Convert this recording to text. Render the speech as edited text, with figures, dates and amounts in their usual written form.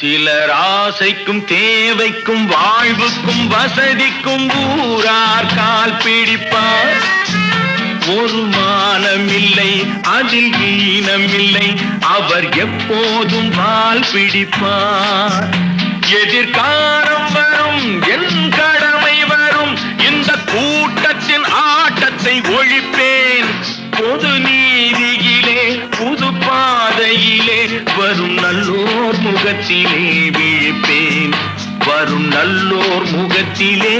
சிலர் ஆசைக்கும் தேவைக்கும் வாழ்வுக்கும் வசதிக்கும் ஊரார் கால் பிடிப்பார். ஒரு மானம் இல்லை, அதில் ஈனம் இல்லை, அவர் எப்போதும் வால் பிடிப்பார். எதிர்காலம் வரும், என் கடமை வரும், இந்த கூட்டத்தின் ஆட்டத்தை ஒழிப்பேன். பொது நீதியிலே புது பாதையிலே வரும் நல்லோர் முகத்திலே விழிப்பேன். வரும் நல்லோர் முகத்திலே